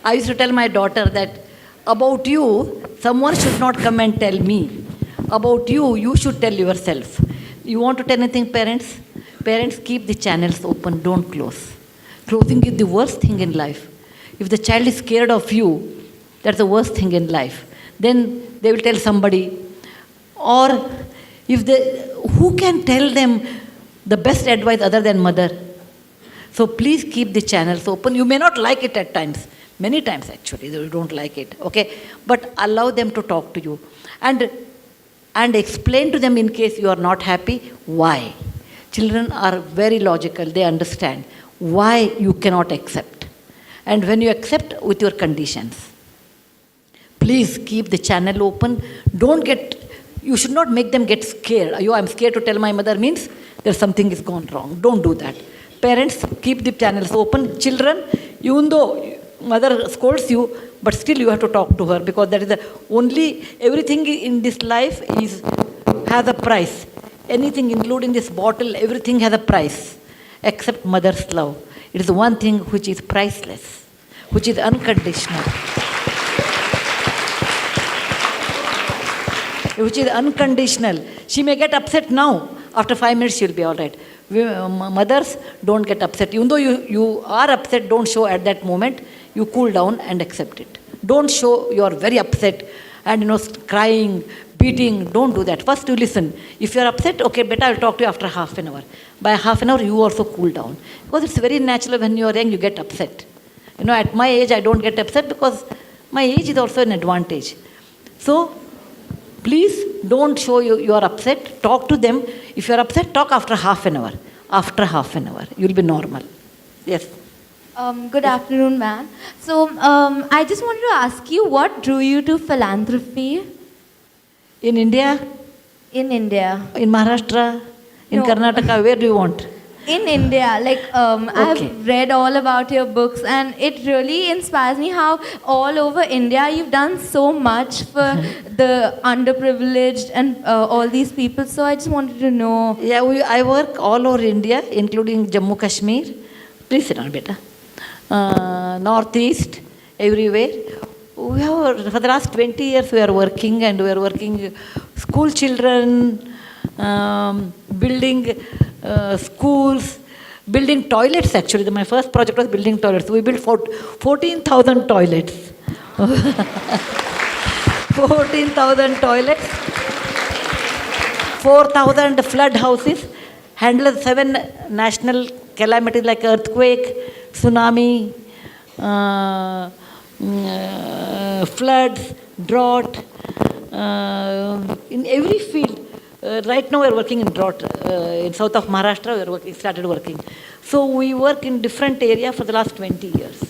I used to tell my daughter that about you, someone should not come and tell me. About you, you should tell yourself. You want to tell anything, parents? Parents, keep the channels open, don't close. Closing is the worst thing in life. If the child is scared of you, that's the worst thing in life. Then they will tell somebody. Or if they, who can tell them the best advice other than mother? So please keep the channels open. You may not like it at times. Many times actually, you don't like it. Okay? But allow them to talk to you. And explain to them in case you are not happy, why. Children are very logical. They understand why you cannot accept. And when you accept with your conditions. Please keep the channel open. You should not make them get scared. I'm scared to tell my mother means there's something is gone wrong. Don't do that. Parents, keep the channels open. Children, even though mother scolds you, but still you have to talk to her because that is the only, everything in this life has a price. Anything including this bottle, everything has a price except mother's love. It is the one thing which is priceless, which is unconditional. Which is unconditional. She may get upset now. After 5 minutes, she'll be all right. Mothers, don't get upset. Even though you are upset, don't show at that moment. You cool down and accept it. Don't show you are very upset and crying, beating. Don't do that. First you listen. If you are upset, okay, better I'll talk to you after half an hour. By half an hour, you also cool down. Because it's very natural when you are young, you get upset. At my age, I don't get upset because my age is also an advantage. So, please don't show you are upset. Talk to them. If you are upset, talk after half an hour. After half an hour, you'll be normal. Yes. Good afternoon, ma'am. So, I just wanted to ask you, what drew you to philanthropy? In India? In India. In Maharashtra? In No. Karnataka? Where do you want? In India, Okay. I've read all about your books, and it really inspires me how all over India you've done so much for the underprivileged and all these people. So I just wanted to know. Yeah, I work all over India, including Jammu Kashmir. Please sit down, beta. Northeast, everywhere. We have, for the last 20 years we are working, and we are working school children, building schools, building toilets actually. My first project was building toilets. We built 14,000 toilets. 14,000 toilets, 4,000 flood houses, handled 7 national calamities like earthquake, tsunami, floods, drought, in every field. Right now we are working in drought. In south of Maharashtra we started working. So we work in different areas for the last 20 years.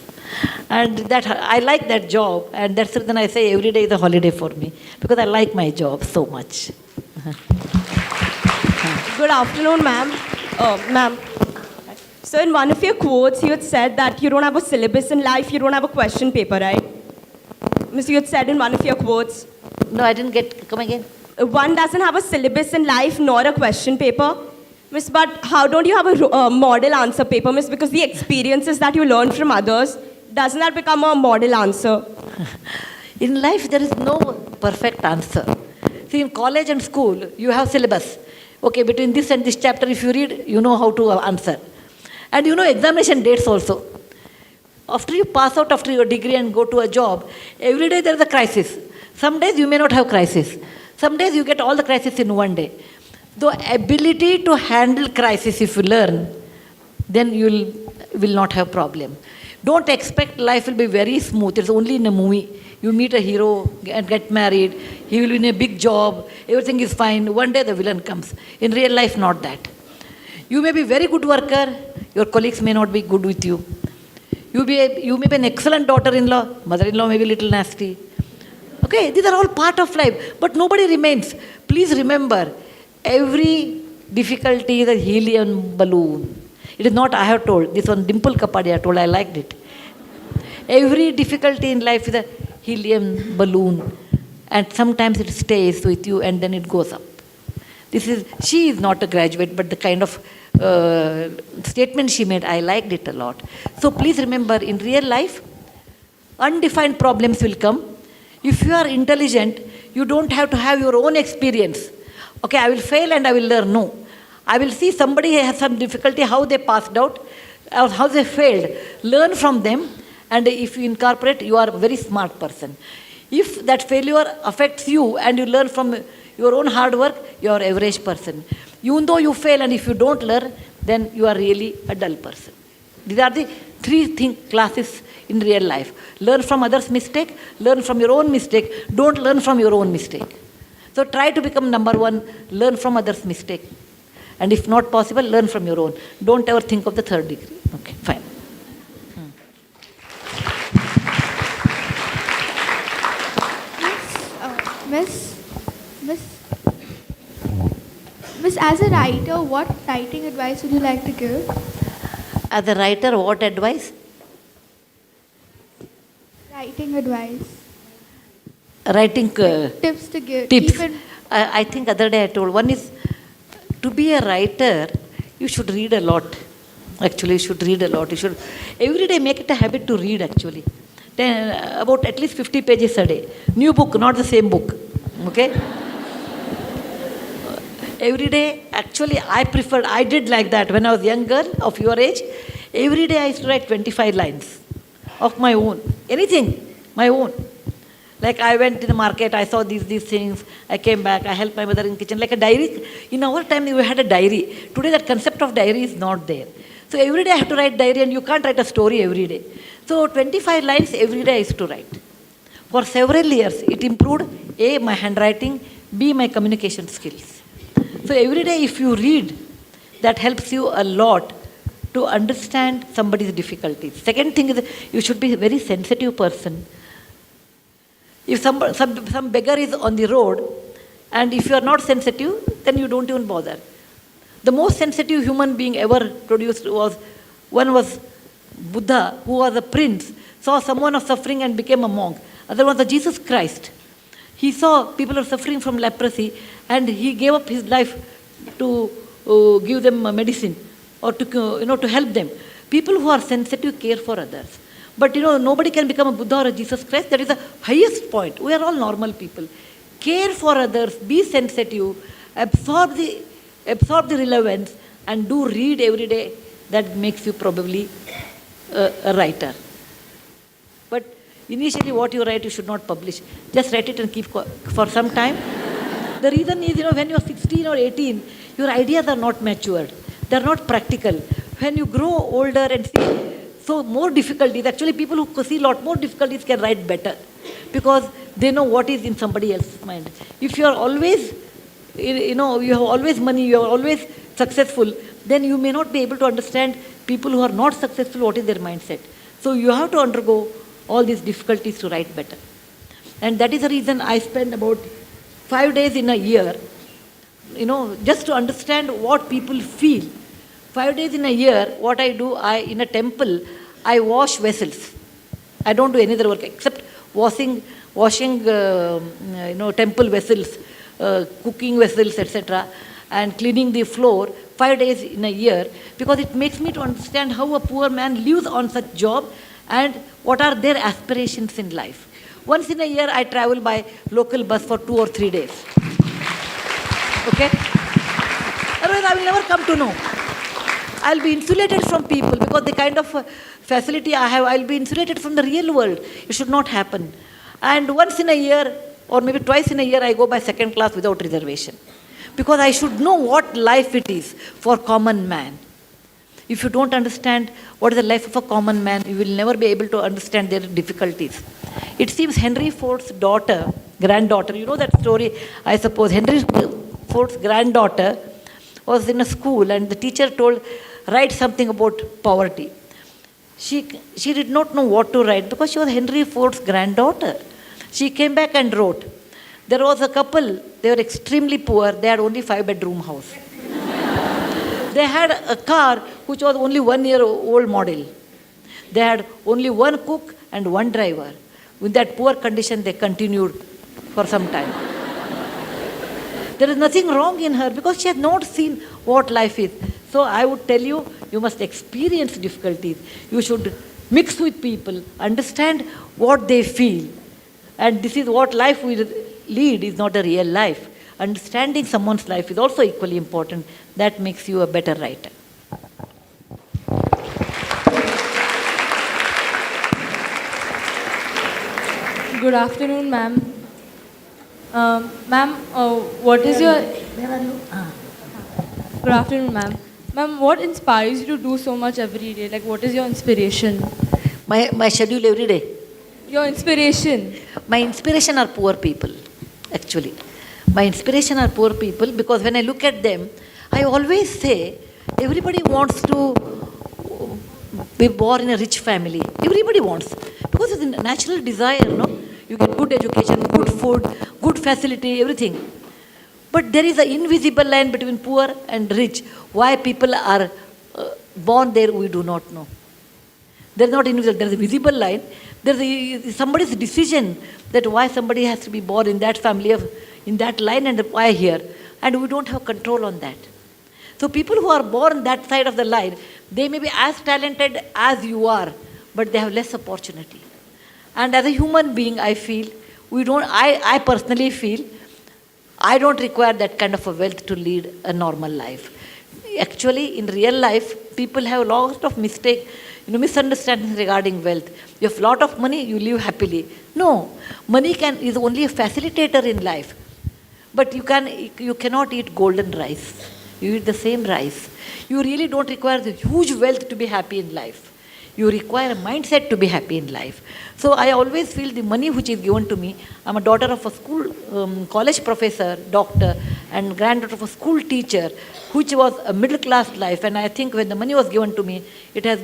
And that I like that job, and that's the reason I say every day is a holiday for me, because I like my job so much. Good afternoon, ma'am. Ma'am, so in one of your quotes, you had said that you don't have a syllabus in life, you don't have a question paper, right? Miss, you had said in one of your quotes. No, I didn't get, come again. One doesn't have a syllabus in life nor a question paper. Miss, but how don't you have a model answer paper, miss? Because the experiences that you learn from others, doesn't that become a model answer? In life, there is no perfect answer. See, in college and school, you have syllabus. Okay, between this and this chapter, if you read, you know how to answer. And you know examination dates also. After you pass out after your degree and go to a job, every day there is a crisis. Some days you may not have crisis. Some days you get all the crisis in one day. The ability to handle crisis, if you learn, then you will not have problem. Don't expect life will be very smooth. It's only in a movie. You meet a hero and get married. He will be in a big job. Everything is fine. One day the villain comes. In real life, not that. You may be very good worker. Your colleagues may not be good with you. You may be an excellent daughter-in-law. Mother-in-law may be a little nasty. Okay, these are all part of life. But nobody remains. Please remember, every difficulty is a helium balloon. It is not I have told. This one Dimple Kapadia told. I liked it. Every difficulty in life is a helium balloon. And sometimes it stays with you and then it goes up. She is not a graduate, but the kind of statement she made, I liked it a lot. So please remember, in real life, Undefined problems will come. If you are intelligent, you don't have to have your own experience. Okay, I will fail and I will learn. No. I will see somebody has some difficulty, how they passed out, or how they failed. Learn from them, and if you incorporate, you are a very smart person. If that failure affects you and you learn from your own hard work, you are an average person. Even though you fail and if you don't learn, then you are really a dull person. These are the three classes in real life. Learn from others' mistake, learn from your own mistake, don't learn from your own mistake. So try to become number one, learn from others' mistake. And if not possible, learn from your own. Don't ever think of the third degree. Okay, fine. Miss, as a writer, what writing advice would you like to give? As a writer, what advice? Writing advice. Writing Tips to give. tips. Even I think other day I told, one is to be a writer, you should read a lot. Actually, you should read a lot. You should every day make it a habit to read actually. Then, about at least 50 pages a day. New book, not the same book. Okay? Every day, actually, I did like that when I was young girl of your age. Every day I used to write 25 lines of my own. Anything, my own. Like I went to the market, I saw these things, I came back, I helped my mother in kitchen, like a diary. In our time, we had a diary. Today, that concept of diary is not there. So every day I have to write diary, and you can't write a story every day. So 25 lines every day I used to write. For several years, it improved A, my handwriting, B, my communication skills. So every day if you read, that helps you a lot to understand somebody's difficulties. Second thing is you should be a very sensitive person. If some beggar is on the road, and if you are not sensitive, then you don't even bother. The most sensitive human being ever produced was Buddha, who was a prince, saw someone was suffering and became a monk. Other was Jesus Christ. He saw people are suffering from leprosy, and he gave up his life to give them medicine or to help them. People who are sensitive care for others. But nobody can become a Buddha or a Jesus Christ. That is the highest point. We are all normal people. Care for others, be sensitive, absorb the relevance, and do read every day. That makes you probably a writer. But initially what you write, you should not publish. Just write it and keep for some time. The reason is, when you are 16 or 18, your ideas are not matured. They are not practical. When you grow older and see so more difficulties, actually people who see a lot more difficulties can write better because they know what is in somebody else's mind. If you are always, you have always money, you are always successful, then you may not be able to understand people who are not successful, what is their mindset. So you have to undergo all these difficulties to write better. And that is the reason I spend about 5 days in a year, just to understand what people feel. 5 days in a year, what I do, in a temple, I wash vessels. I don't do any other work except washing temple vessels, cooking vessels, etc., and cleaning the floor 5 days in a year, because it makes me to understand how a poor man lives on such job and what are their aspirations in life. Once in a year, I travel by local bus for 2 or 3 days. Okay? Otherwise, I will never come to know. I'll be insulated from people because the kind of facility I have, I'll be insulated from the real world. It should not happen. And once in a year, or maybe twice in a year, I go by second class without reservation. Because I should know what life it is for common man. If you don't understand what is the life of a common man, you will never be able to understand their difficulties. It seems Henry Ford's granddaughter, you know that story, I suppose. Henry Ford's granddaughter was in a school and the teacher told, write something about poverty. She did not know what to write because she was Henry Ford's granddaughter. She came back and wrote. There was a couple, they were extremely poor, they had only 5-bedroom house. They had a car which was only 1-year-old model. They had only one cook and one driver. With that poor condition, they continued for some time. There is nothing wrong in her because she has not seen what life is. So I would tell you, you must experience difficulties. You should mix with people, understand what they feel. And this is what life we lead is not a real life. Understanding someone's life is also equally important. That makes you a better writer. Good afternoon, ma'am. Ma'am, what is your... Where are you? Good afternoon, ma'am. Ma'am, what inspires you to do so much every day? Like, what is your inspiration? My schedule every day. Your inspiration. My inspiration are poor people, actually. My inspiration are poor people because when I look at them, I always say everybody wants to be born in a rich family. Everybody wants. Because it's a natural desire, no? You get good education, good food, good facility, everything. But there is an invisible line between poor and rich. Why people are born there, we do not know. There's not invisible, there's a visible line. There's somebody's decision that why somebody has to be born in that family, in that line, and why here. And we don't have control on that. So people who are born that side of the line, they may be as talented as you are, but they have less opportunity. And as a human being, I feel, I personally feel, I don't require that kind of a wealth to lead a normal life. Actually, in real life, people have a lot of misunderstandings regarding wealth. You have a lot of money, you live happily. No, money is only a facilitator in life. But you cannot eat golden rice. You eat the same rice. You really don't require the huge wealth to be happy in life. You require a mindset to be happy in life. So I always feel the money which is given to me, I'm a daughter of a college professor, doctor, and granddaughter of a school teacher, which was a middle class life. And I think when the money was given to me, it has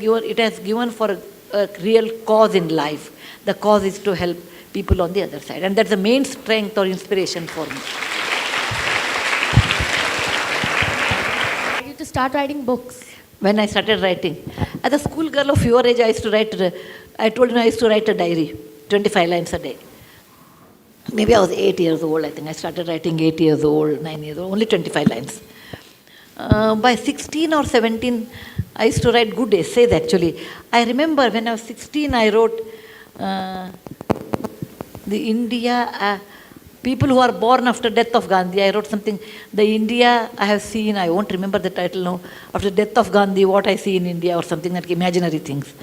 given for a real cause in life. The cause is to help people on the other side. And that's the main strength or inspiration for me. You to start writing books. When I started writing, as a schoolgirl of your age, I told you I used to write a diary, 25 lines a day. Maybe I was 8 years old, I think. I started writing 8 years old, 9 years old, only 25 lines. By 16 or 17, I used to write good essays, actually. I remember when I was 16, I wrote people who are born after death of Gandhi. I wrote something, the India I have seen, I won't remember the title now, after death of Gandhi, what I see in India, or something like imaginary things.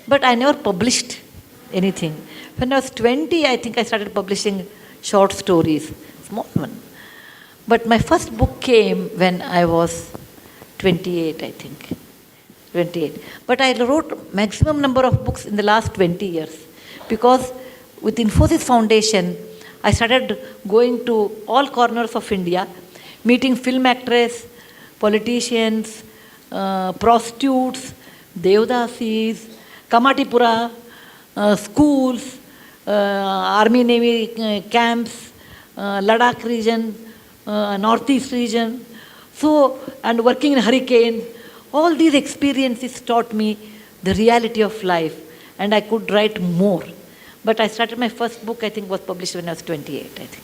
But I never published anything. When I was 20, I think I started publishing short stories, small one. But my first book came when I was 28, I think. 28. But I wrote maximum number of books in the last 20 years. Because with Infosys Foundation, I started going to all corners of India, meeting film actors, politicians, prostitutes, Devdasis, Kamatipura, schools, Army Navy camps, Ladakh region, Northeast region, and working in hurricane. All these experiences taught me the reality of life, and I could write more. But I started my first book, I think, was published when I was 28, I think.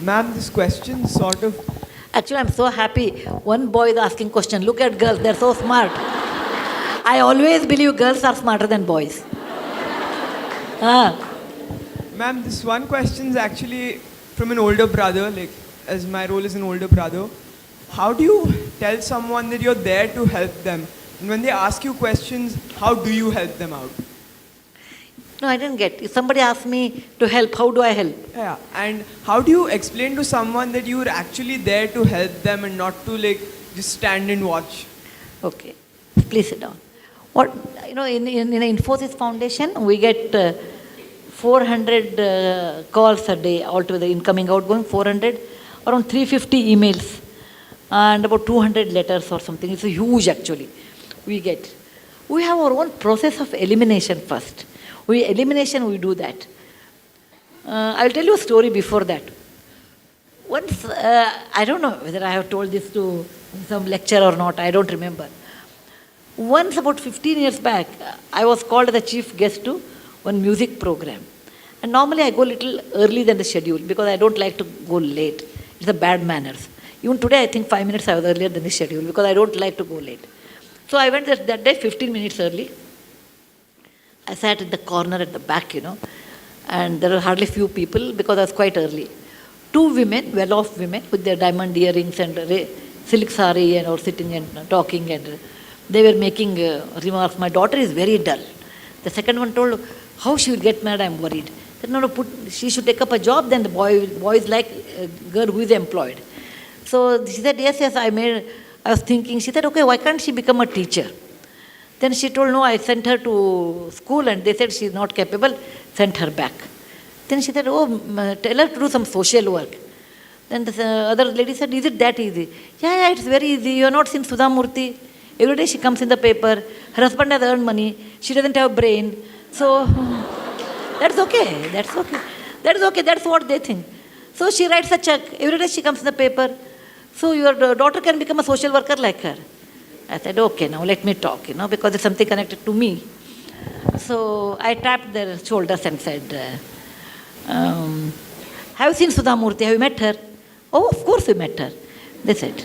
Ma'am, this question sort of... Actually, I'm so happy. One boy is asking question. Look at girls, they're so smart. I always believe girls are smarter than boys. Ma'am, this one question is actually from an older brother, like, as my role is an older brother. How do you tell someone that you're there to help them? And when they ask you questions, how do you help them out? No, I didn't get. If somebody asks me to help, how do I help? Yeah, and how do you explain to someone that you're actually there to help them and not to just stand and watch? Okay, please sit down. In Infosys Foundation, we get 400 calls a day altogether, incoming, outgoing, 400, around 350 emails, and about 200 letters or something. It's huge, actually, we get. We have our own process of elimination first. We do that. I'll tell you a story before that. Once, I don't know whether I have told this to some lecture or not, I don't remember. Once, about 15 years back, I was called as the chief guest to one music program. And normally I go little early than the schedule because I don't like to go late. It's a bad manners. Even today I think 5 minutes I was earlier than the schedule because I don't like to go late. So I went that day 15 minutes early. I sat in the corner at the back, and there were hardly few people because I was quite early. 2 women, well-off women with their diamond earrings and silk sari and all sitting and talking, and they were making remarks. My daughter is very dull. The second one told, how she will get married, I'm worried. I said, no, she should take up a job, then the boy is like a girl who is employed. So she said, yes, I was thinking. She said, okay, why can't she become a teacher? Then she told, no, I sent her to school and they said she's not capable, sent her back. Then she said, tell her to do some social work. Then the other lady said, is it that easy? Yeah, it's very easy. You have not seen Sudha Murthy. Every day she comes in the paper. Her husband has earned money. She doesn't have a brain. So that's okay. That's okay. That's what they think. So she writes a check. Every day she comes in the paper. So your daughter can become a social worker like her. I said, okay, now let me talk, because it's something connected to me. So I tapped their shoulders and said, have you seen Sudha Murthy? Have you met her? Oh, of course we met her. They said,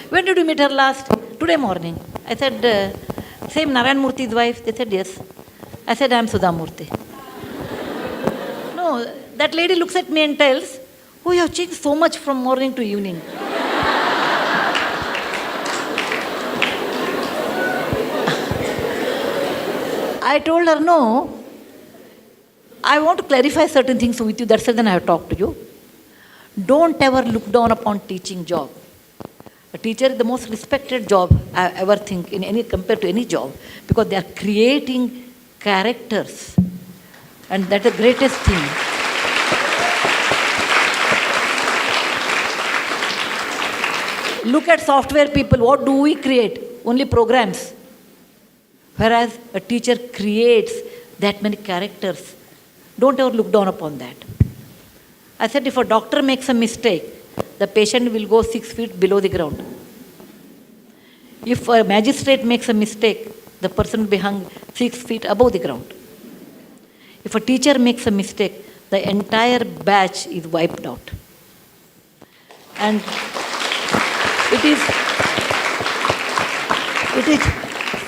when did you meet her last? Today morning. I said, same Narayan Murthy's wife? They said, yes. I said, I am Sudha Murthy. No, that lady looks at me and tells, oh, you have changed so much from morning to evening. I told her, no, I want to clarify certain things with you. That's the reason I have talked to you. Don't ever look down upon teaching job. A teacher is the most respected job I ever think compared to any job, because they are creating characters, and that's the greatest thing. Look at software people. What do we create? Only programs. Whereas a teacher creates that many characters. Don't ever look down upon that. I said, if a doctor makes a mistake, the patient will go 6 feet below the ground. If a magistrate makes a mistake, the person will be hung 6 feet above the ground. If a teacher makes a mistake, the entire batch is wiped out. And it is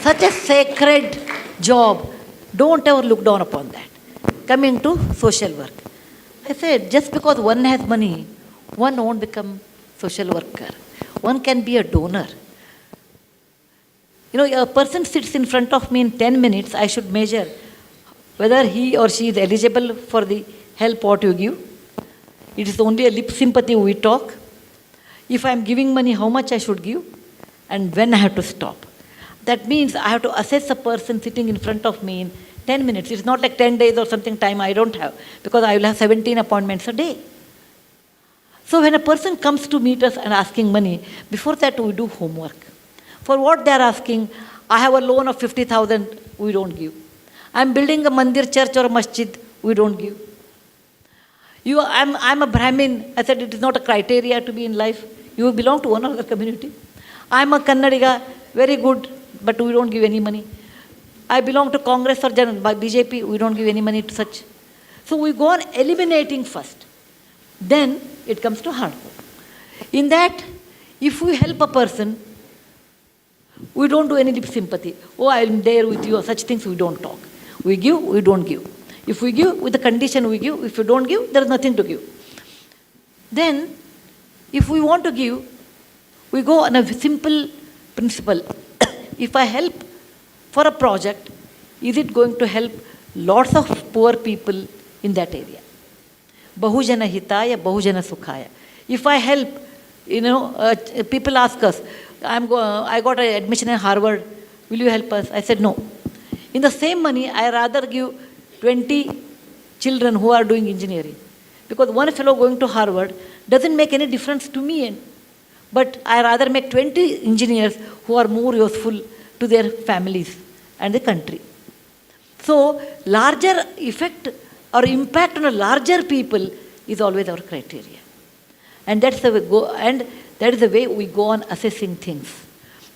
such a sacred job. Don't ever look down upon that. Coming to social work. I said, just because one has money, one won't become social worker. One can be a donor. A person sits in front of me in 10 minutes, I should measure whether he or she is eligible for the help what you give. It is only a lip sympathy we talk. If I am giving money, how much I should give and when I have to stop. That means I have to assess a person sitting in front of me in 10 minutes. It's not like 10 days or something time I don't have, because I will have 17 appointments a day. So when a person comes to meet us and asking money, before that we do homework. For what they are asking, I have a loan of 50,000, we don't give. I am building a mandir, church or a masjid, we don't give. I'm a Brahmin. I said it is not a criteria to be in life. You belong to one other community. I'm a Kannadiga, very good, but we don't give any money. I belong to Congress or BJP, we don't give any money to such. So we go on eliminating first. Then it comes to hardcore. In that, if we help a person, we don't do any lip sympathy. Oh, I'm there with you, such things we don't talk. We give, we don't give. If we give, with the condition we give. If you don't give, there is nothing to give. Then, if we want to give, we go on a simple principle. If I help for a project, is it going to help lots of poor people in that area? Bahujana hitaya, bahujana sukhaya. If I help, people ask us, I got an admission in Harvard, will you help us? I said no. In the same money, I rather give 20 children who are doing engineering. Because one fellow going to Harvard doesn't make any difference to me. But I rather make 20 engineers who are more useful to their families and the country. So, larger effect or impact on a larger people is always our criteria. And that's the way that is the way we go on assessing things.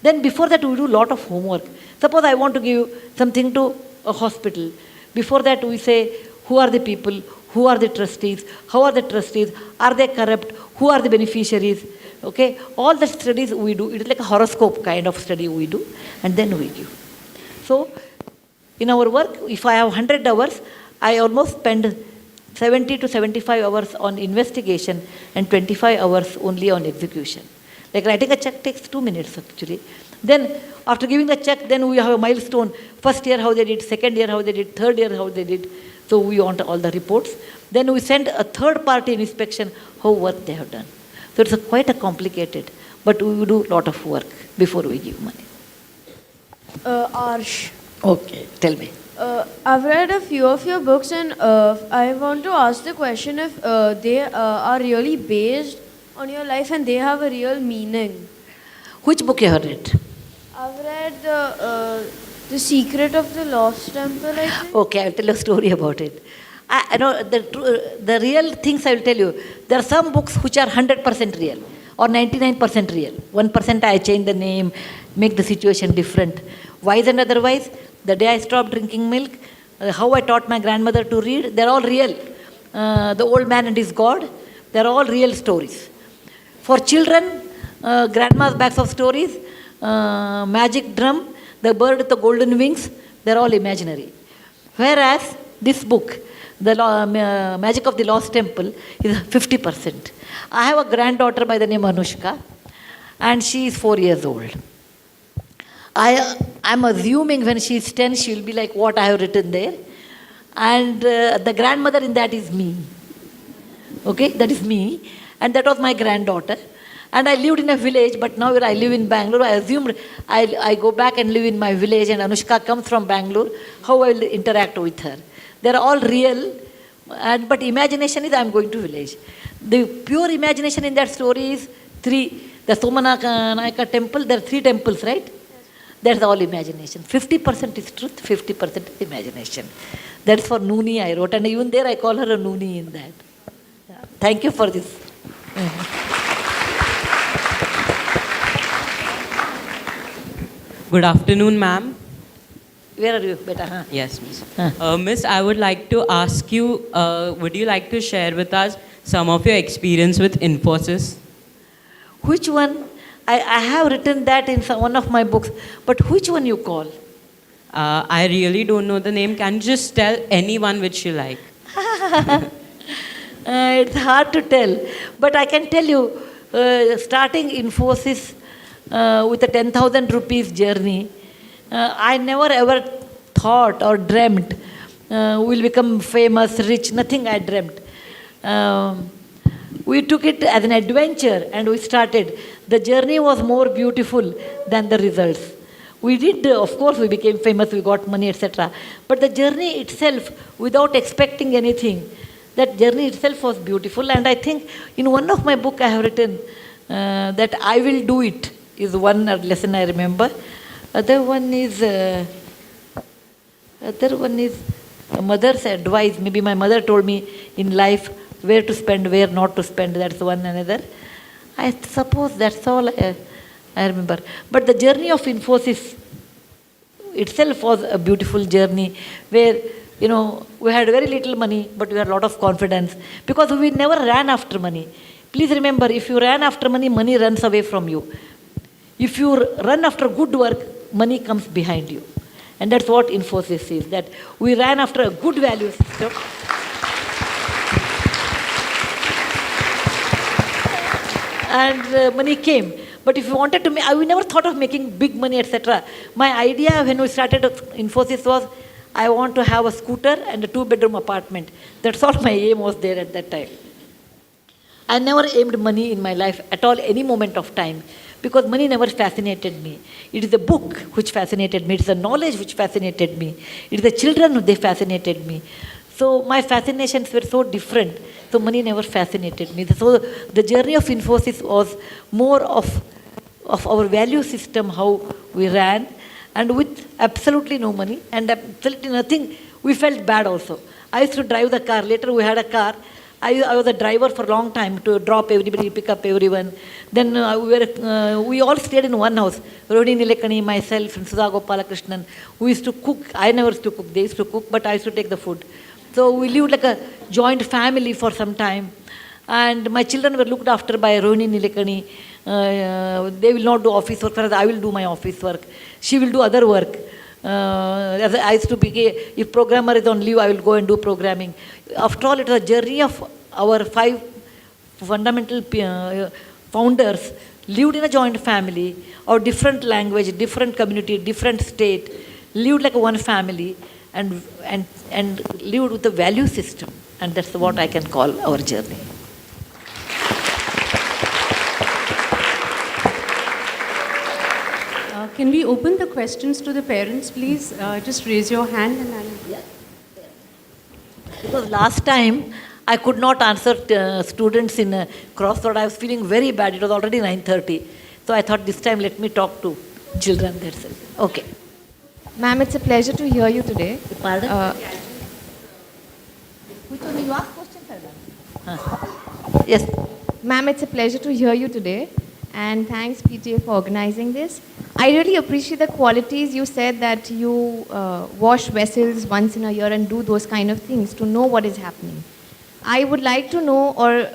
Then before that we do a lot of homework. Suppose I want to give something to a hospital. Before that we say, who are the people Who are the trustees? How are the trustees? Are they corrupt? Who are the beneficiaries? Okay, all the studies we do, it is like a horoscope kind of study we do, and then we give. So, in our work, if I have 100 hours, I almost spend 70 to 75 hours on investigation and 25 hours only on execution. Like writing a check takes 2 minutes actually. Then after giving the check, then we have a milestone. First year how they did, second year how they did, third year how they did. So we want all the reports. Then we send a third party inspection how work they have done. So it's quite a complicated, but we do a lot of work before we give money. Arsh, Okay, tell me. I've read a few of your books and I want to ask the question if they are really based on your life and they have a real meaning. Which book you have read? I've read the Secret of the Lost Temple, I think. Okay, I'll tell you a story about it. I know the real things I will tell you. There are some books which are 100% real or 99% real. 1% I change the name, make the situation different. Wise and otherwise, the day I stopped drinking milk, how I taught my grandmother to read, they're all real. The old man and his God, they're all real stories. For children, grandma's bags of stories, magic drum, the bird with the golden wings, they're all imaginary. Whereas this book, the Magic of the Lost Temple, is 50%. I have a granddaughter by the name Anushka, and she is 4 years old. I'm assuming when she is 10, she will be like what I have written there. And the grandmother in that is me. Okay, that is me. And that was my granddaughter. And I lived in a village, but now I live in Bangalore. I assumed I go back and live in my village, and Anushka comes from Bangalore. How I will interact with her. They're all real, but imagination is I'm going to village. The pure imagination in that story is 3. The Somanaka temple, there are 3 temples, right? That's all imagination. 50% is truth, 50% is imagination. That's for Nooni I wrote, and even there I call her a Nooni in that. Yeah. Thank you for this. Good afternoon, ma'am. Where are you, beta? Huh? Yes, miss. Huh. Miss, I would like to ask you, would you like to share with us some of your experience with Infosys? Which one? I have written that in one of my books, but which one you call? I really don't know the name. Can you just tell anyone which you like? It's hard to tell, but I can tell you, starting Infosys with a 10,000 rupees journey, I never ever thought or dreamt we'll become famous, rich, nothing I dreamt. We took it as an adventure and we started. The journey was more beautiful than the results. We did, of course, we became famous, we got money, etc. But the journey itself, without expecting anything, that journey itself was beautiful. And I think in one of my books I have written that I will do it is one lesson I remember. Other one is a mother's advice. Maybe my mother told me in life where to spend, where not to spend. That's one another. I suppose that's all I remember. But the journey of Infosys itself was a beautiful journey where, you know, we had very little money, but we had a lot of confidence because we never ran after money. Please remember, if you ran after money, money runs away from you. If you run after good work, money comes behind you. And that's what Infosys is, that we ran after a good value system. And money came. But if you wanted to make, we never thought of making big money, etc. My idea when we started Infosys was, I want to have a scooter and a 2-bedroom apartment. That's all my aim was there at that time. I never aimed money in my life at all, any moment of time, because money never fascinated me. It is the book which fascinated me. It is the knowledge which fascinated me. It is the children who they fascinated me. So my fascinations were so different. So money never fascinated me. So the journey of Infosys was more of our value system, how we ran, and with absolutely no money and absolutely nothing, we felt bad also. I used to drive the car. Later we had a car. I was a driver for a long time to drop everybody, pick up everyone. Then we all stayed in one house. Rohini Nilekani, myself, and Sudha Gopalakrishnan. We used to cook. I never used to cook. They used to cook, but I used to take the food. So we lived like a joint family for some time. And my children were looked after by Rohini Nilekani. They will not do office work, whereas I will do my office work. She will do other work. As I used to be, if programmer is on leave, I will go and do programming. After all, it was a journey of our 5 fundamental founders lived in a joint family, or different language, different community, different state, lived like one family, and lived with a value system. And that's what I can call our journey. Can we open the questions to the parents, please? Just raise your hand and I'll... Because last time I could not answer students in a crossword. I was feeling very bad. It was already 9:30. So I thought this time let me talk to children. That's it. Okay. Ma'am, it's a pleasure to hear you today. Pardon? Yes. Ma'am, it's a pleasure to hear you today. And thanks, PTA, for organizing this. I really appreciate the qualities you said, that you wash vessels once in a year and do those kind of things to know what is happening. I would like to know, or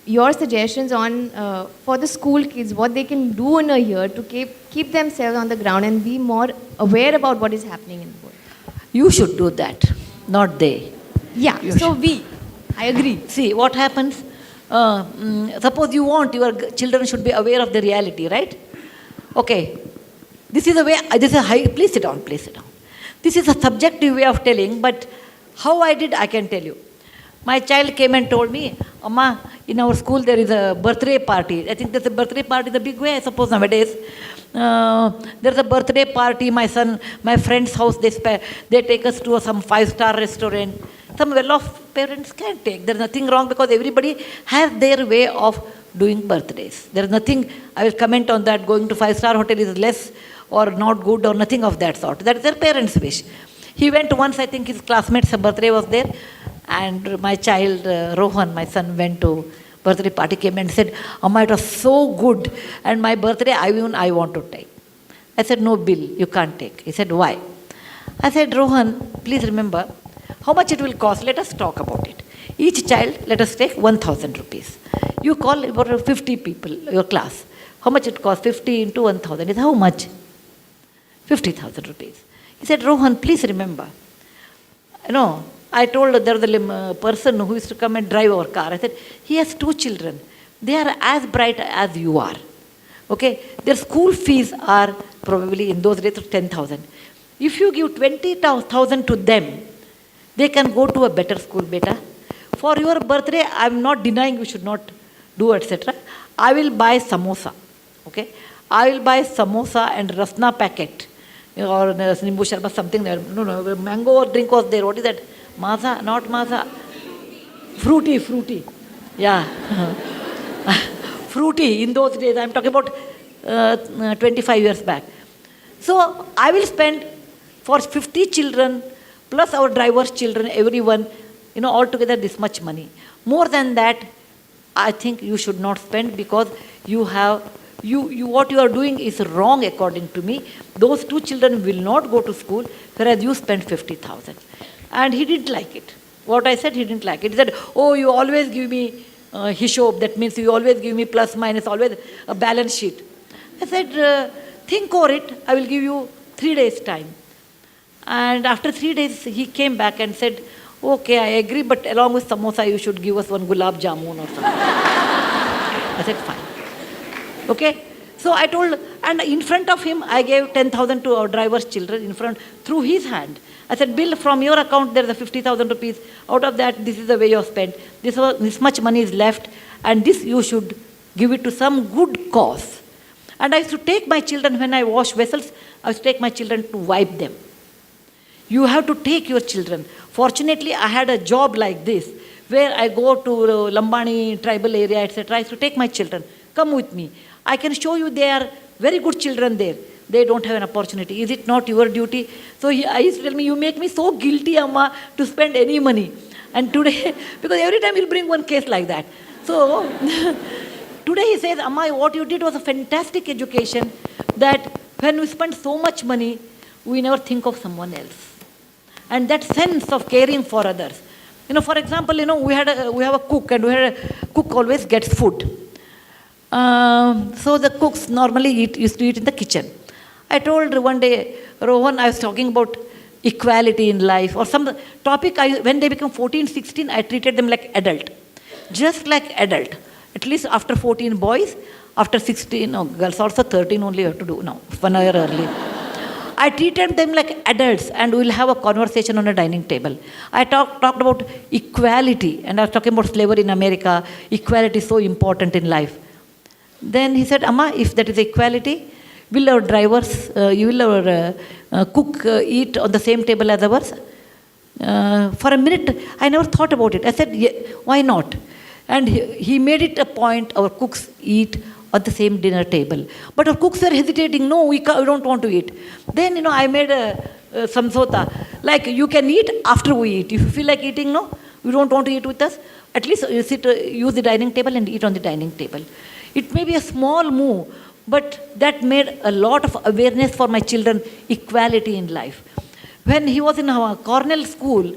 your suggestions on for the school kids, what they can do in a year to keep themselves on the ground and be more aware about what is happening in the world. You should do that, not they. Yeah, so I agree. See, what happens? Suppose you want your children should be aware of the reality, right? Okay. This is a way, please sit down, please sit down. This is a subjective way of telling, but how I did, I can tell you. My child came and told me, Amma, in our school there is a birthday party. I think there's a birthday party the big way, I suppose, nowadays. There's a birthday party, my friend's house, they take us to some 5-star restaurant. Some well-off parents can take. There's nothing wrong, because everybody has their way of doing birthdays. There's nothing, I will comment on that, going to 5-star hotel is less or not good or nothing of that sort. That's their parents' wish. He went once, I think his classmate's birthday was there, and my child, Rohan, my son, went to birthday party, came and said, Amma, it was so good, and my birthday, I want to take. I said, no, Bill, you can't take. He said, why? I said, Rohan, please remember, how much it will cost, let us talk about it. Each child, let us take 1,000 rupees. You call about 50 people, your class. How much it costs? 50 into 1,000 is how much? 50,000 rupees. He said, Rohan, please remember. I told there was a person who used to come and drive our car. I said, he has 2 children. They are as bright as you are. Okay? Their school fees are probably in those days 10,000. If you give 20,000 to them, they can go to a better school, beta. For your birthday, I am not denying you should not do, etc. I will buy samosa. Okay? I will buy samosa and rasna packet. Or nimbu sharbat, something there. No, mango drink was there. What is that? Maza, not maza. Fruity. Yeah. Fruity in those days. I am talking about 25 years back. So I will spend for 50 children, plus our driver's children, everyone, altogether this much money. More than that, I think you should not spend, because what you are doing is wrong according to me. Those 2 children will not go to school, whereas you spend 50,000. And he didn't like it. What I said, he didn't like it. He said, oh, you always give me hishob, that means you always give me plus minus, always a balance sheet. I said, think over it, I will give you 3 days time. And after 3 days, he came back and said, okay, I agree, but along with samosa, you should give us 1 gulab jamun or something. I said, fine. Okay? So I told, and in front of him, I gave 10,000 to our driver's children in front, through his hand. I said, Bill, from your account, there is a 50,000 rupees. Out of that, this is the way you have spent. This much money is left, and this you should give it to some good cause. And I used to take my children, when I wash vessels, I used to take my children to wipe them. You have to take your children. Fortunately, I had a job like this, where I go to Lambani tribal area, etc. I used to take my children. Come with me. I can show you they are very good children there. They don't have an opportunity. Is it not your duty? So I used to tell me, you make me so guilty, Amma, to spend any money. And today, because every time you'll bring one case like that. So today he says, Amma, what you did was a fantastic education, that when we spend so much money, we never think of someone else. And that sense of caring for others. For example, we have a cook, and cook always gets food. So the cooks normally used to eat in the kitchen. I told one day, Rohan, I was talking about equality in life or some topic. When they become 14, 16, I treated them like adult. Just like adult. At least after 14 boys, after 16, girls also 13 only you have to do now, 1 year early. I treated them like adults, and we'll have a conversation on a dining table. I talked about equality, and I was talking about slavery in America. Equality is so important in life. Then he said, Amma, if that is equality, will our drivers, will our cook eat on the same table as ours? For a minute, I never thought about it. I said, yeah, why not? And he made it a point, our cooks eat at the same dinner table. But our cooks were hesitating, no, we don't want to eat. Then, I made a samsota, like you can eat after we eat. If you feel like eating, no, you don't want to eat with us, at least you use the dining table and eat on the dining table. It may be a small move, but that made a lot of awareness for my children, equality in life. When he was in Cornell school,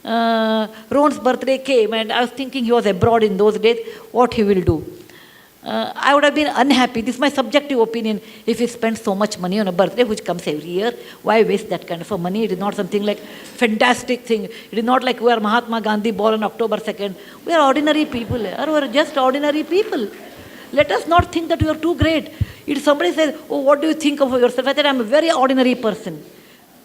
Ron's birthday came, and I was thinking he was abroad in those days, what he will do. I would have been unhappy. This is my subjective opinion. If he spends so much money on a birthday, which comes every year, why waste that kind of money? It is not something like fantastic thing. It is not like we are Mahatma Gandhi born on October 2nd. We are ordinary people. We are just ordinary people. Let us not think that we are too great. If somebody says, oh, what do you think of yourself? I said, I'm a very ordinary person.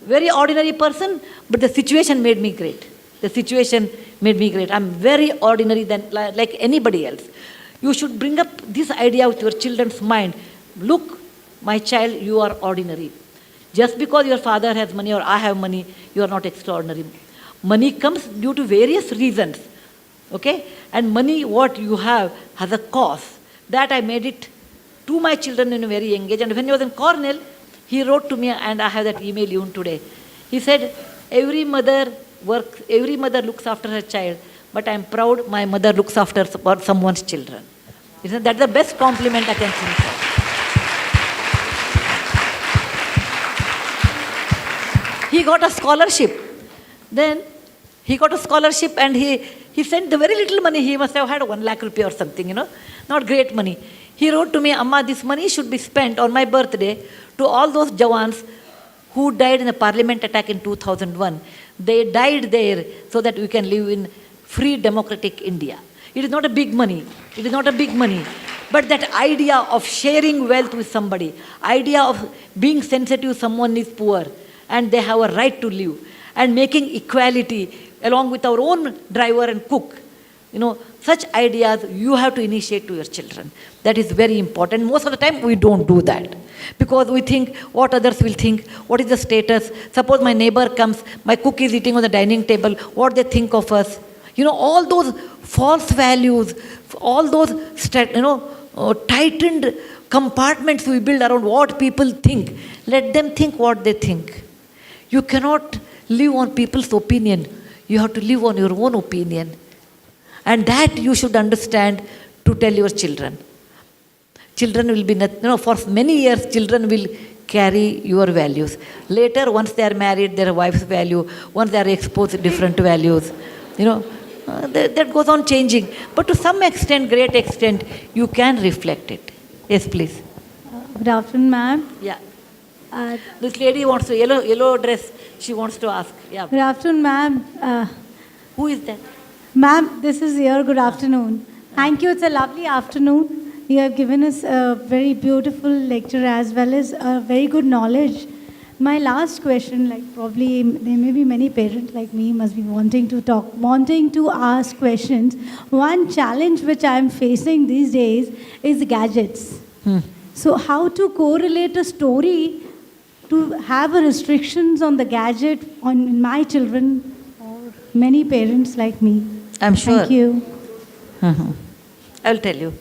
Very ordinary person, but the situation made me great. The situation made me great. I'm very ordinary than like anybody else. You should bring up this idea with your children's mind. Look, my child, you are ordinary. Just because your father has money or I have money, you are not extraordinary. Money comes due to various reasons. Okay? And money, what you have, has a cost. That I made it to my children in a very young age. And when he was in Cornell, he wrote to me, and I have that email even today. He said, every mother looks after her child, but I'm proud my mother looks after someone's children. That's the best compliment I can think of. He got a scholarship. Then he got a scholarship, and he sent the very little money. He must have had 1 lakh rupee or something, not great money. He wrote to me, Amma, this money should be spent on my birthday to all those Jawans who died in the parliament attack in 2001. They died there so that we can live in free democratic India. It is not a big money. It is not a big money. But that idea of sharing wealth with somebody, idea of being sensitive someone is poor and they have a right to live, and making equality along with our own driver and cook, such ideas you have to initiate to your children. That is very important. Most of the time we don't do that because we think what others will think, what is the status. Suppose my neighbor comes, my cook is eating on the dining table, what they think of us. All those false values, all those tightened compartments we build around what people think. Let them think what they think. You cannot live on people's opinion. You have to live on your own opinion. And that you should understand to tell your children. Children will be, for many years, children will carry your values. Later, once they are married, their wife's value, once they are exposed to different values, that goes on changing. But to some extent, great extent, you can reflect it. Yes, please. Good afternoon, ma'am. Yeah. This lady wants to, yellow dress, she wants to ask. Yeah. Good afternoon, ma'am. Who is that? Ma'am, this is your good afternoon. Thank you. It's a lovely afternoon. You have given us a very beautiful lecture as well as a very good knowledge. My last question, probably there may be many parents like me must be wanting to ask questions. One challenge which I am facing these days is gadgets. So how to correlate a story to have a restrictions on the gadget on my children or many parents like me. I'm sure. Thank you. I'll tell you.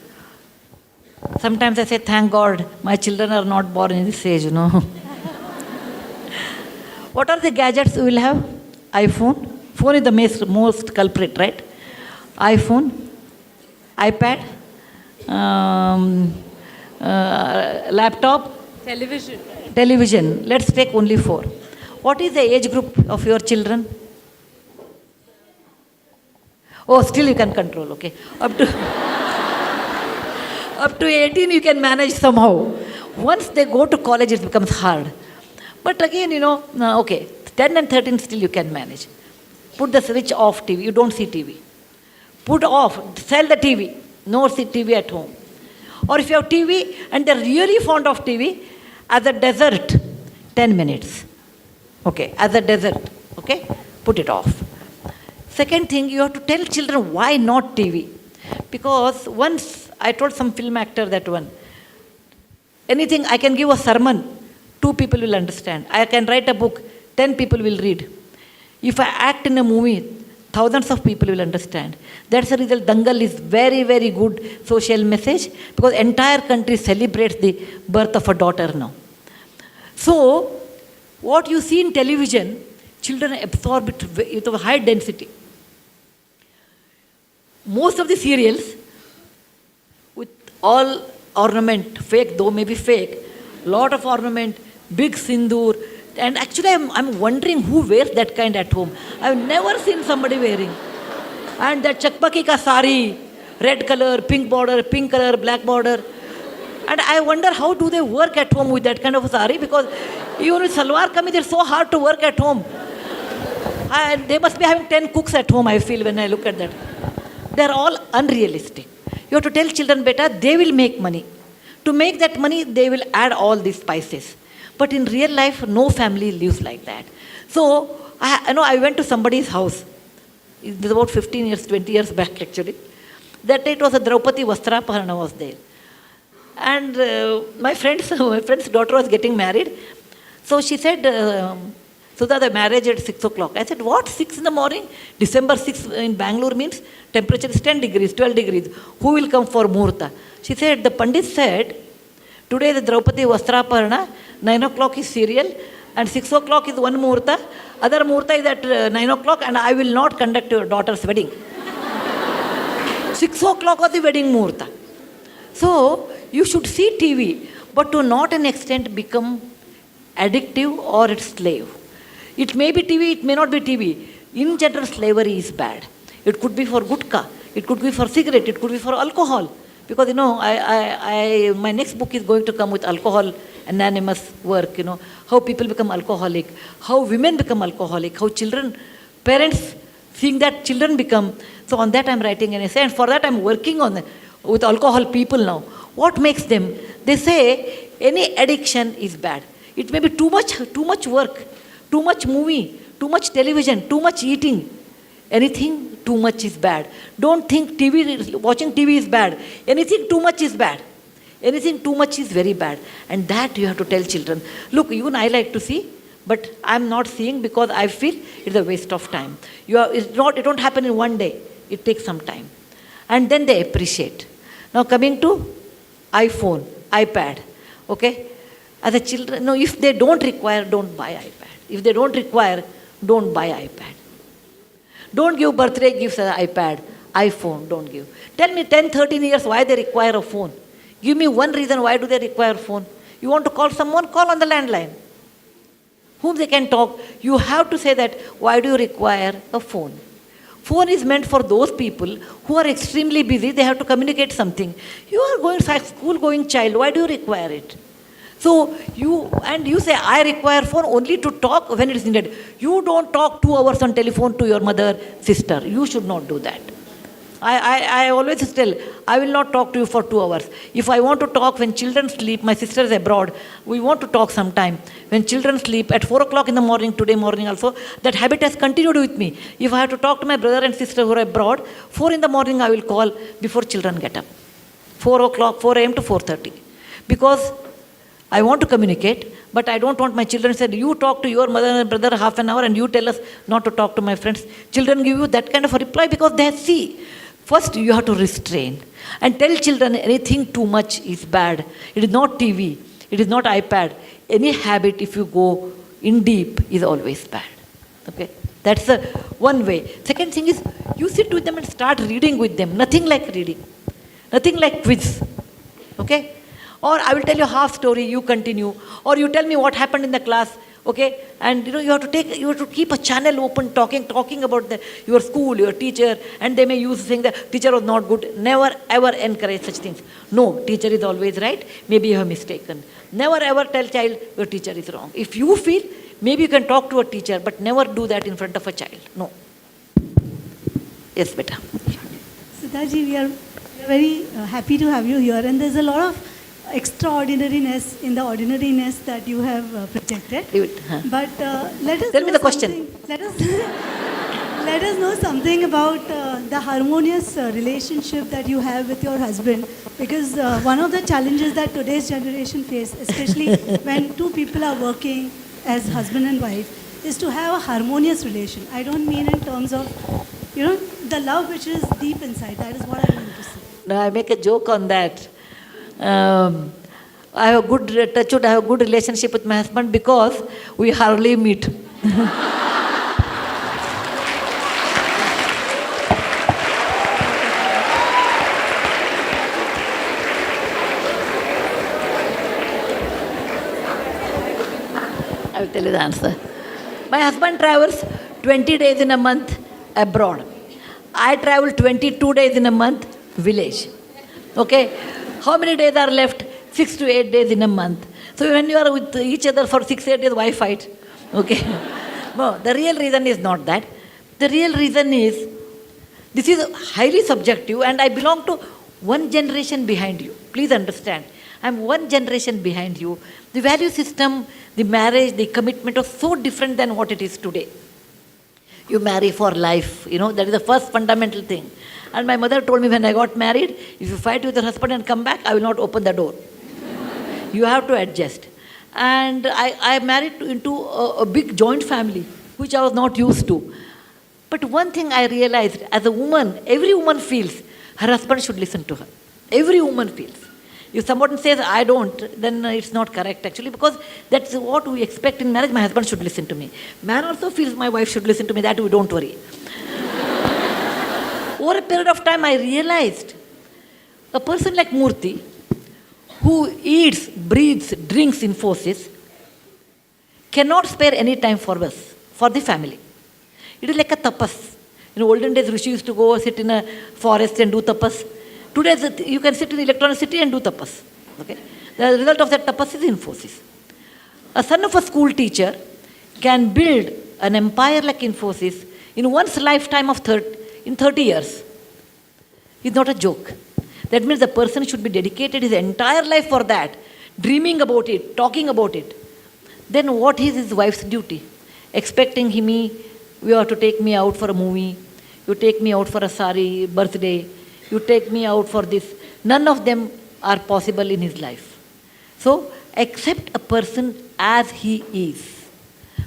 Sometimes I say, thank God, my children are not born in this age, What are the gadgets we will have? iPhone. Phone is the most culprit, right? iPhone, iPad, laptop, Television. television. Let's take only 4. What is the age group of your children? Oh, still you can control, okay. Up to up to 18 you can manage somehow. Once they go to college, it becomes hard. But again, okay, 10 and 13 still you can manage. Put the switch off TV. You don't see TV. Put off, sell the TV. No see TV at home. Or if you have TV and they're really fond of TV, as a dessert, 10 minutes. Okay, as a dessert, okay? Put it off. Second thing, you have to tell children why not TV. Because once I told some film actor that one, anything, I can give a sermon, 2 people will understand. I can write a book, 10 people will read. If I act in a movie, thousands of people will understand. That's the result. Dangal is very, very good social message because entire country celebrates the birth of a daughter now. So, what you see in television, children absorb it with a high density. Most of the serials, with all ornament, fake though maybe fake, lot of ornament, big sindoor, and actually I'm wondering who wears that kind at home. I've never seen somebody wearing. And that chakpaki ka sari, red color, pink border, pink color, black border. And I wonder how do they work at home with that kind of a sari, because even with salwar kameez, they're so hard to work at home. They must be having 10 cooks at home, I feel, when I look at that. They're all unrealistic. You have to tell children, beta, they will make money. To make that money, they will add all these spices. But in real life, no family lives like that. So, I went to somebody's house. It was about 15 years, 20 years back actually. That day it was a Draupadi Vastraparana was there. And my friend's daughter was getting married. So she said, Sudha, the marriage at 6 o'clock. I said, what, 6 in the morning? December 6 in Bangalore means temperature is 10 degrees, 12 degrees. Who will come for Muhurta? She said, the Pandit said, today the Draupadi Vastraparana, 9 o'clock is serial, and 6 o'clock is one Muhurta. Other Muhurta is at 9 o'clock, and I will not conduct your daughter's wedding. 6 o'clock was the wedding Muhurta. So, you should see TV, but to not an extent become addictive or its slave. It may be TV, it may not be TV. In general, slavery is bad. It could be for gutka, it could be for cigarette, it could be for alcohol. Because, my next book is going to come with alcohol anonymous work, how people become alcoholic, how women become alcoholic, how children, parents seeing that children become. So on that I'm writing an essay, and for that I'm working on with alcohol people now. What makes them? They say any addiction is bad. It may be too much work, too much movie, too much television, too much eating. Anything too much is bad. Don't think watching TV is bad. Anything too much is bad. Anything too much is very bad. And that you have to tell children. Look, even I like to see, but I'm not seeing because I feel it's a waste of time. It don't happen in one day. It takes some time. And then they appreciate. Now coming to iPhone, iPad, okay? As a children, no, if they don't require, don't buy iPad. If they don't require, don't buy iPad. Don't give birthday gifts as iPad, iPhone, don't give. Tell me 10, 13 years why they require a phone. Give me one reason why do they require a phone. You want to call someone, call on the landline. Whom they can talk. You have to say that, why do you require a phone? Phone is meant for those people who are extremely busy, they have to communicate something. You are going school going child, why do you require it? So you say, I require phone only to talk when it is needed. You don't talk 2 hours on telephone to your mother, sister. You should not do that. I always tell, I will not talk to you for 2 hours. If I want to talk when children sleep, my sister is abroad, we want to talk sometime. When children sleep at 4 o'clock in the morning, today morning also, that habit has continued with me. If I have to talk to my brother and sister who are abroad, 4 in the morning I will call before children get up. 4 o'clock, 4 a.m. to 4:30. Because I want to communicate, but I don't want my children to say, you talk to your mother and brother half an hour and you tell us not to talk to my friends. Children give you that kind of a reply because they see. First, you have to restrain and tell children anything too much is bad. It is not TV. It is not iPad. Any habit, if you go in deep, is always bad. Okay? That's the one way. Second thing is, you sit with them and start reading with them. Nothing like reading. Nothing like quiz. Okay? Or I will tell you half story, you continue. Or you tell me what happened in the class. Okay, and you have to keep a channel open, talking about your school, your teacher, and they may use saying the teacher was not good. Never ever encourage such things. No, teacher is always right. Maybe you have mistaken. Never ever tell child your teacher is wrong. If you feel, maybe you can talk to a teacher, but never do that in front of a child. No. Yes, beta. Sudhaji, we are very happy to have you here, and there's a lot of extraordinariness in the ordinariness that you have projected. Leave it, huh. But let us Tell know me the question. something- Let us let us know something about the harmonious relationship that you have with your husband, because one of the challenges that today's generation face, especially when two people are working as husband and wife, is to have a harmonious relation. I don't mean in terms of, the love which is deep inside. That is what I mean to say. Now I make a joke on that. I have a good relationship with my husband because we hardly meet. I will tell you the answer. My husband travels 20 days in a month abroad. I travel 22 days in a month village. Okay? How many days are left? 6 to 8 days in a month. So when you are with each other for 6-8 days, why fight? Okay? No, the real reason is not that. The real reason is, this is highly subjective, and I belong to one generation behind you. Please understand. I'm one generation behind you. The value system, the marriage, the commitment was so different than what it is today. You marry for life, that is the first fundamental thing. And my mother told me when I got married, if you fight with your husband and come back, I will not open the door. You have to adjust. And I married into a big joint family, which I was not used to. But one thing I realized, as a woman, every woman feels her husband should listen to her. Every woman feels. If someone says, I don't, then it's not correct actually, because that's what we expect in marriage. My husband should listen to me. Man also feels my wife should listen to me. That we don't worry. Over a period of time, I realized a person like Murthy, who eats, breathes, drinks Infosys, cannot spare any time for us, for the family. It is like a tapas. In olden days, Rishi used to go sit in a forest and do tapas. Today, you can sit in the electronic city and do tapas. Okay? The result of that tapas is Infosys. A son of a school teacher can build an empire like Infosys in one's lifetime of 30 years. It's not a joke. That means the person should be dedicated his entire life for that, dreaming about it, talking about it. Then what is his wife's duty? Expecting me, you have to take me out for a movie, you take me out for a sari birthday, you take me out for this. None of them are possible in his life. So accept a person as he is.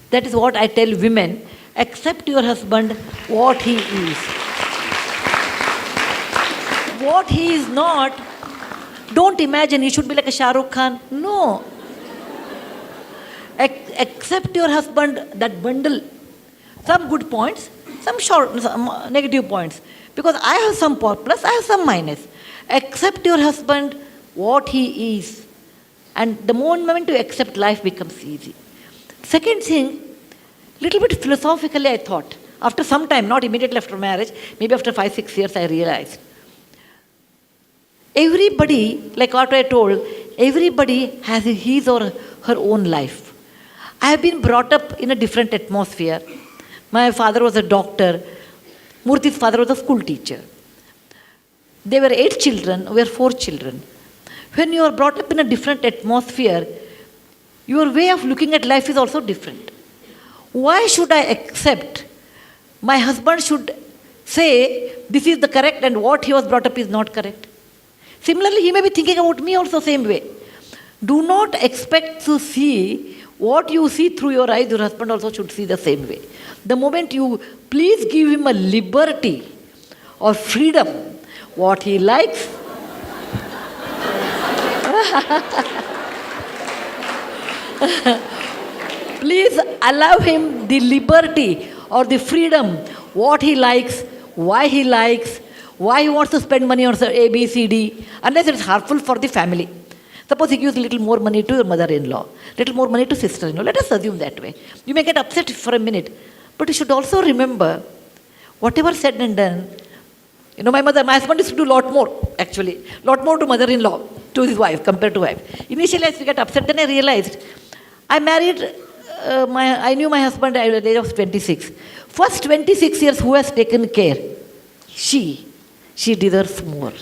That is what I tell women. Accept your husband what he is. What he is not, don't imagine he should be like a Shah Rukh Khan. No. Accept your husband, that bundle. Some good points, some negative points. Because I have some plus, I have some minus. Accept your husband what he is. And the moment you accept, life becomes easy. Second thing, little bit philosophically I thought. After some time, not immediately after marriage, maybe after 5-6 years I realized. Everybody, like what I told, everybody has his or her own life. I have been brought up in a different atmosphere. My father was a doctor. Murthy's father was a school teacher. There were 8 children, we were 4 children. When you are brought up in a different atmosphere, your way of looking at life is also different. Why should I accept my husband should say this is the correct and what he was brought up is not correct? Similarly, he may be thinking about me also same way. Do not expect to see what you see through your eyes, your husband also should see the same way. The moment you please give him a liberty or freedom, what he likes, please allow him the liberty or the freedom, what he likes, why he wants to spend money on A, B, C, D, unless it's harmful for the family. Suppose he gives a little more money to your mother-in-law, little more money to sister-in-law. Let us assume that way. You may get upset for a minute, but you should also remember, whatever said and done, my husband used to do a lot more, actually. Lot more to mother-in-law, to his wife, compared to wife. Initially, I used to get upset. Then I realized, I knew my husband at the age of 26. First 26 years, who has taken care? She. She deserves more.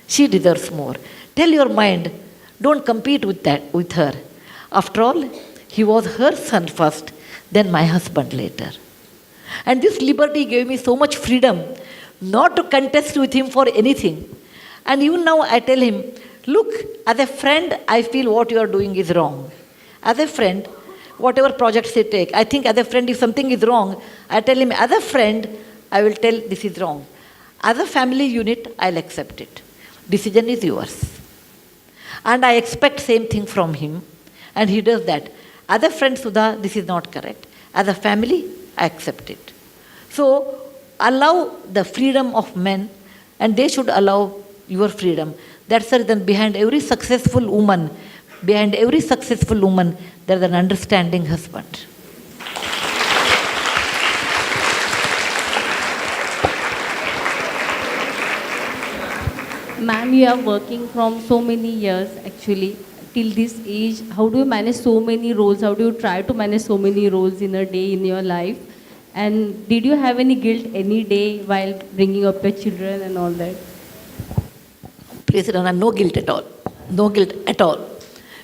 She deserves more. Tell your mind, don't compete with her. After all, he was her son first, then my husband later. And this liberty gave me so much freedom not to contest with him for anything. And even now I tell him, look, as a friend, I feel what you are doing is wrong. As a friend, whatever projects they take, I think as a friend, if something is wrong, I tell him, as a friend, I will tell this is wrong. As a family unit, I'll accept it. Decision is yours. And I expect same thing from him. And he does that. As a friend, Sudha, this is not correct. As a family, I accept it. So, allow the freedom of men, and they should allow your freedom. That's the reason behind every successful woman, there is an understanding husband. Ma'am, you are working from so many years actually till this age. How do you manage so many roles? How do you try to manage so many roles in a day in your life? And did you have any guilt any day while bringing up your children and all that? Please, Rana, no guilt at all. No guilt at all.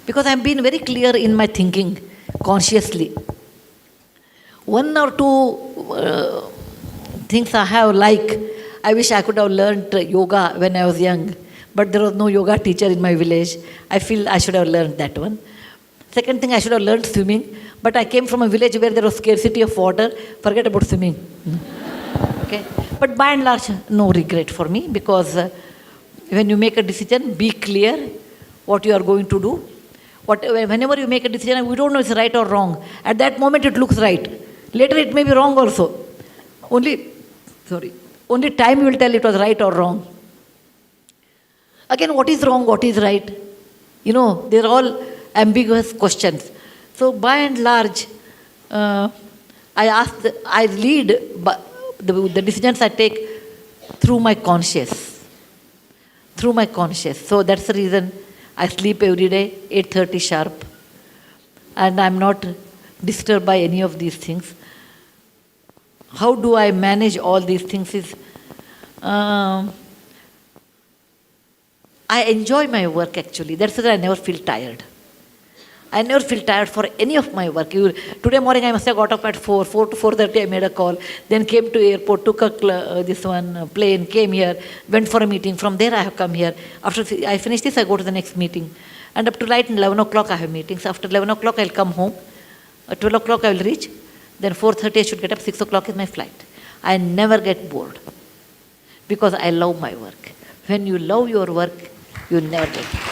Because I have been very clear in my thinking consciously. One or two things I wish I could have learned yoga when I was young, but there was no yoga teacher in my village. I feel I should have learned that one. Second thing, I should have learned swimming, but I came from a village where there was scarcity of water. Forget about swimming. Okay, but by and large, no regret for me, because when you make a decision, be clear what you are going to do. Whenever you make a decision, we don't know if it's right or wrong. At that moment, it looks right. Later, it may be wrong also. Only time will tell it was right or wrong. Again, what is wrong, what is right? They're all ambiguous questions. So by and large, I lead the decisions I take through my conscience. Through my conscience. So that's the reason I sleep every day, 8:30 sharp. And I'm not disturbed by any of these things. How do I manage all these things is, I enjoy my work actually. That's why I never feel tired. I never feel tired for any of my work. Today morning I must have got up at 4 to 4:30 I made a call, then came to airport, took a plane, came here, went for a meeting. From there I have come here. After I finish this, I go to the next meeting. And up to right 11 o'clock I have meetings. After 11 o'clock I'll come home. At 12 o'clock I will reach. Then 4:30 I should get up, 6 o'clock is my flight. I never get bored because I love my work. When you love your work, you never get bored.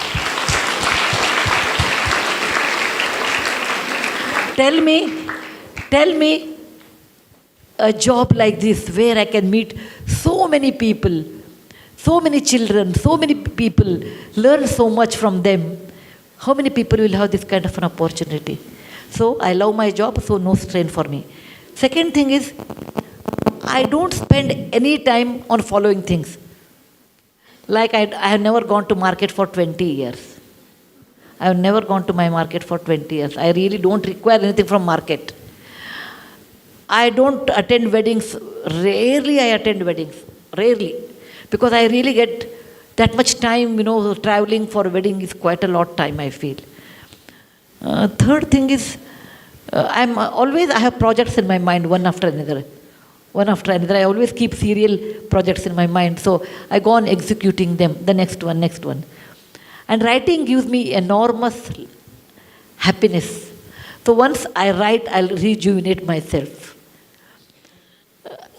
Tell me a job like this where I can meet so many people, so many children, so many people, learn so much from them. How many people will have this kind of an opportunity? So I love my job, so no strain for me. Second thing is, I don't spend any time on following things. Like I have never gone to market for 20 years. I have never gone to my market for 20 years. I really don't require anything from market. I don't attend weddings. Rarely I attend weddings. Rarely. Because I really get that much time, traveling for a wedding is quite a lot time, I feel. Third thing is, I have projects in my mind, one after another. I always keep serial projects in my mind. So I go on executing them, the next one. And writing gives me enormous happiness. So once I write, I'll rejuvenate myself.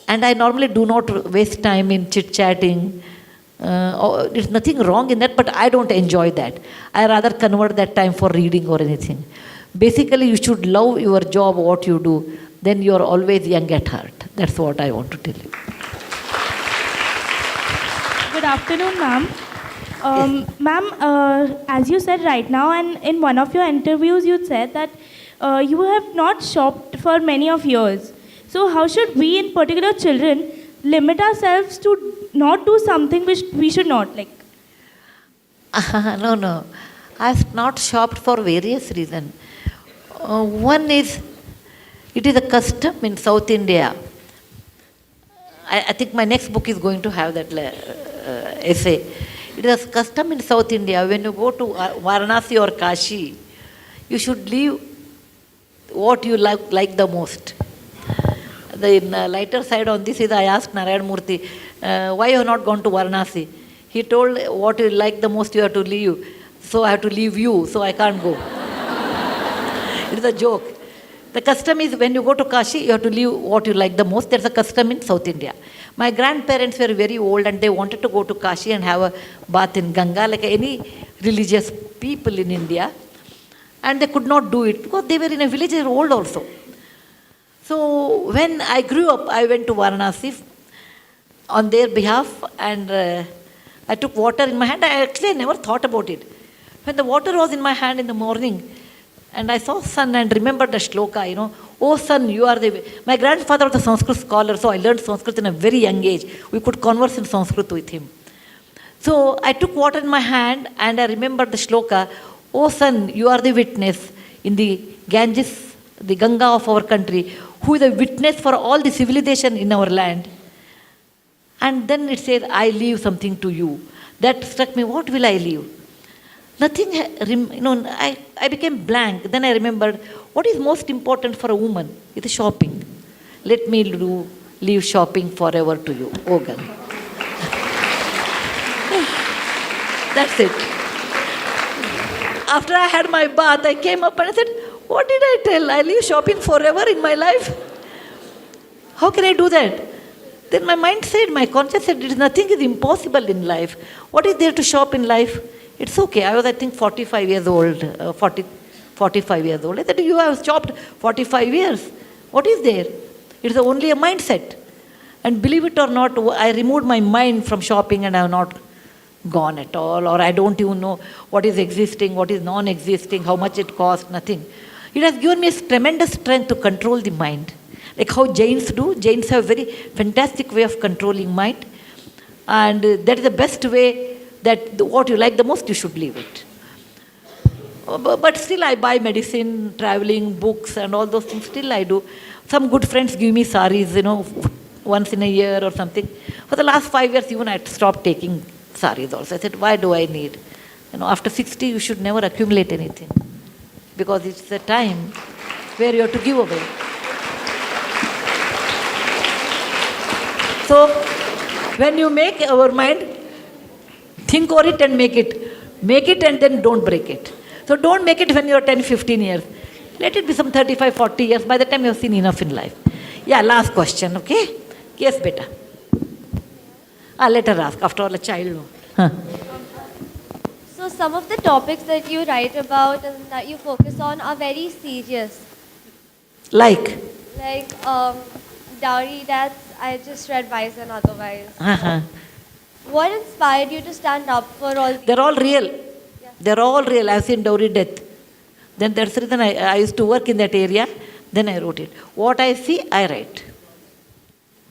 And I normally do not waste time in chit-chatting. There's nothing wrong in that, but I don't enjoy that. I rather convert that time for reading or anything. Basically, you should love your job, what you do. Then you're always young at heart. That's what I want to tell you. Good afternoon, ma'am. Ma'am, as you said right now, and in one of your interviews, you said that you have not shopped for many of years. So, how should we, in particular children, limit ourselves to not do something which we should not like? No. I've not shopped for various reasons. One is, it is a custom in South India. I think my next book is going to have that essay. It is a custom in South India, when you go to Varanasi or Kashi, you should leave what you like the most. The lighter side on this is, I asked Narayan Murthy, why you have not gone to Varanasi? He told, what you like the most you have to leave. So I have to leave you, so I can't go. It is a joke. The custom is, when you go to Kashi, you have to leave what you like the most. There's a custom in South India. My grandparents were very old and they wanted to go to Kashi and have a bath in Ganga, like any religious people in India. And they could not do it because they were in a village, they were old also. So when I grew up, I went to Varanasi on their behalf, and I took water in my hand. I never thought about it. When the water was in my hand in the morning, and I saw sun and remembered the shloka, oh sun, you are the way. My grandfather was a Sanskrit scholar, so I learned Sanskrit in a very young age. We could converse in Sanskrit with him. So I took water in my hand and I remembered the shloka, oh sun, you are the witness in the Ganges, the Ganga of our country, who is a witness for all the civilization in our land. And then it says, I leave something to you. That struck me, what will I leave? Nothing, I became blank. Then I remembered, what is most important for a woman? It is shopping. Let me leave shopping forever to you, Ogan. That's it. After I had my bath, I came up and I said, what did I tell? I leave shopping forever in my life? How can I do that? Then my mind said, my conscience said, nothing is impossible in life. What is there to shop in life? It's okay. I was, I think, 45 years old, 45 years old. I said, you have shopped 45 years. What is there? It's only a mindset. And believe it or not, I removed my mind from shopping and I have not gone at all. Or I don't even know what is existing, what is non-existing, how much it costs, nothing. It has given me a tremendous strength to control the mind. Like how Jains do. Jains have a very fantastic way of controlling mind. And that is the best way, that what you like the most, you should leave it. But still I buy medicine, traveling, books and all those things. Still I do. Some good friends give me saris, once in a year or something. For the last 5 years, even I stopped taking saris also. I said, why do I need? After 60, you should never accumulate anything. Because it's the time where you have to give away. So, when you make our mind, think over it and make it. Make it and then don't break it. So don't make it when you're 10, 15 years. Let it be some 35, 40 years. By the time you've seen enough in life. Yeah, last question, okay? Yes, beta. Let her ask. After all, a child. Huh. So some of the topics that you write about and that you focus on are very serious. Like? Like dowry deaths, I just read Wise and Otherwise. Uh-huh. What inspired you to stand up for all these? They're all real. Yeah. They're all real. I've seen dowry death. Then that's the reason I used to work in that area. Then I wrote it. What I see, I write.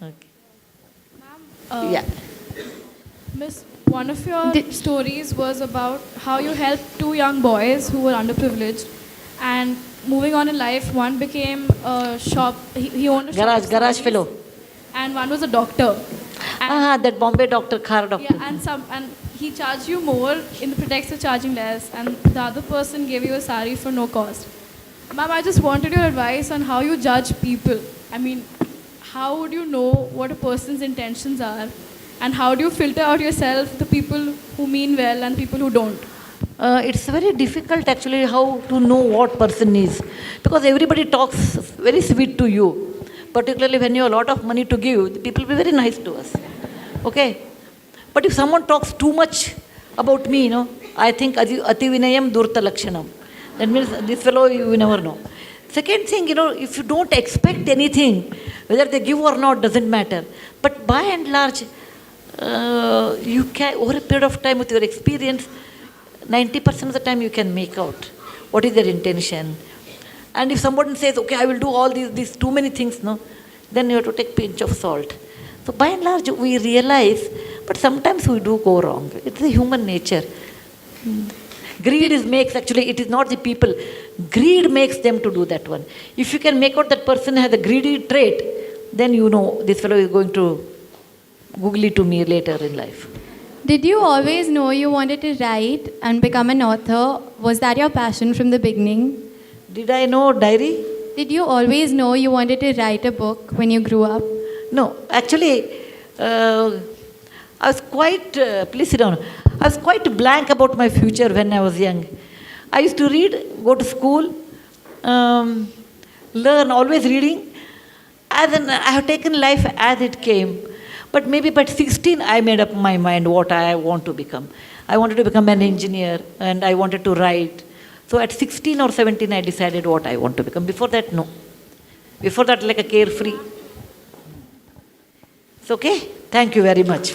Okay. Yeah. Miss, one of your stories was about how you helped two young boys who were underprivileged, and moving on in life, one became a shop. He owned a garage fellow, and one was a doctor. That Bombay doctor, Khara doctor. Yeah, and he charged you more in the pretext of charging less, and the other person gave you a sari for no cost. Ma'am, I just wanted your advice on how you judge people. I mean, how would you know what a person's intentions are? And how do you filter out yourself the people who mean well and people who don't? It's very difficult actually how to know what person is. Because everybody talks very sweet to you. Particularly when you have a lot of money to give, the people will be very nice to us. Okay? But if someone talks too much about me, I think ati vinayam durta lakshanam. That means this fellow you never know. Second thing, if you don't expect anything, whether they give or not doesn't matter. But by and large, you can, over a period of time with your experience, 90% of the time you can make out what is their intention. And if someone says, okay, I will do all these too many things, no, then you have to take pinch of salt. So by and large, we realize, but sometimes we do go wrong. It's the human nature. Greed it is not the people. Greed makes them to do that one. If you can make out that person has a greedy trait, then you know this fellow is going to googly to me later in life. Did you always know you wanted to write and become an author? Was that your passion from the beginning? Did I know diary? Did you always know you wanted to write a book when you grew up? No, actually, I was quite, please sit down. I was quite blank about my future when I was young. I used to read, go to school, learn, always reading. I have taken life as it came. But maybe by 16, I made up my mind what I want to become. I wanted to become an engineer and I wanted to write. So at 16 or 17, I decided what I want to become. Before that, no. Before that, like a carefree. It's okay? Thank you very much.